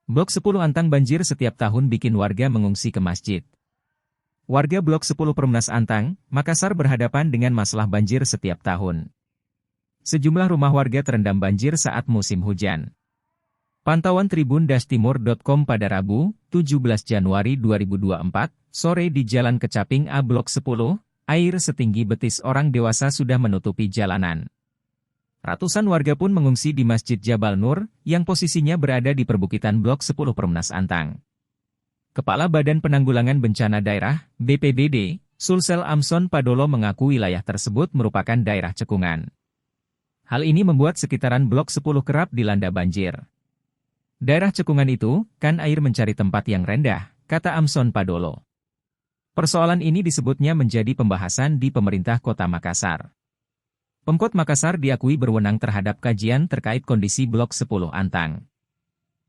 Blok 10 Antang banjir setiap tahun bikin warga mengungsi ke masjid. Warga Blok 10 Perumnas Antang, Makassar berhadapan dengan masalah banjir setiap tahun. Sejumlah rumah warga terendam banjir saat musim hujan. Pantauan tribun-timur.com pada Rabu, 17 Januari 2024, sore di Jalan Kecaping A Blok 10, air setinggi betis orang dewasa sudah menutupi jalanan. Ratusan warga pun mengungsi di Masjid Jabal Nur, yang posisinya berada di perbukitan Blok 10 Perumnas Antang. Kepala Badan Penanggulangan Bencana Daerah, BPBD, Sulsel Amson Padolo mengaku wilayah tersebut merupakan daerah cekungan. Hal ini membuat sekitaran Blok 10 kerap dilanda banjir. Daerah cekungan itu, kan air mencari tempat yang rendah, kata Amson Padolo. Persoalan ini disebutnya menjadi pembahasan di pemerintah Kota Makassar. Pemkot Makassar diakui berwenang terhadap kajian terkait kondisi Blok 10 Antang.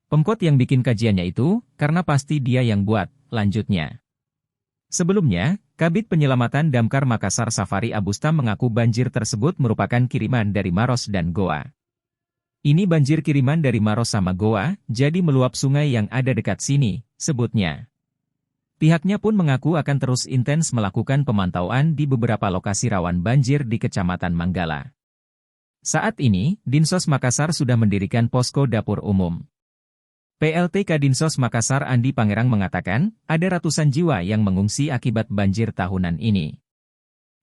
Pemkot yang bikin kajiannya itu, karena pasti dia yang buat, lanjutnya. Sebelumnya, Kabid Penyelamatan Damkar Makassar Safari Abusta mengaku banjir tersebut merupakan kiriman dari Maros dan Goa. Ini banjir kiriman dari Maros sama Goa, jadi meluap sungai yang ada dekat sini, sebutnya. Pihaknya pun mengaku akan terus intens melakukan pemantauan di beberapa lokasi rawan banjir di Kecamatan Manggala. Saat ini, Dinsos Makassar sudah mendirikan posko dapur umum. PLT Kadinsos Makassar Andi Pangerang mengatakan, ada ratusan jiwa yang mengungsi akibat banjir tahunan ini.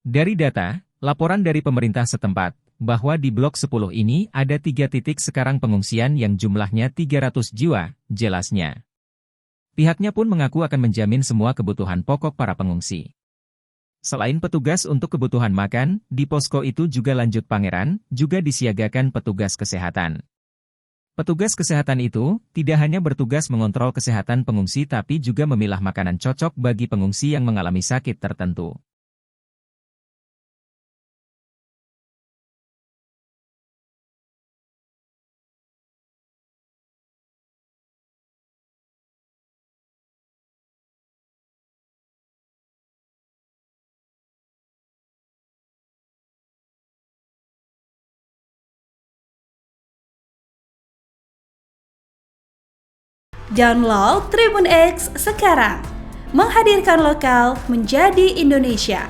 Dari data, laporan dari pemerintah setempat, bahwa di Blok 10 ini ada 3 titik sekarang pengungsian yang jumlahnya 300 jiwa, jelasnya. Pihaknya pun mengaku akan menjamin semua kebutuhan pokok para pengungsi. Selain petugas untuk kebutuhan makan, di posko itu juga lanjut Pangeran, juga disiagakan petugas kesehatan. Petugas kesehatan itu, tidak hanya bertugas mengontrol kesehatan pengungsi tapi juga memilah makanan cocok bagi pengungsi yang mengalami sakit tertentu. Download Tribun X sekarang, menghadirkan lokal menjadi Indonesia.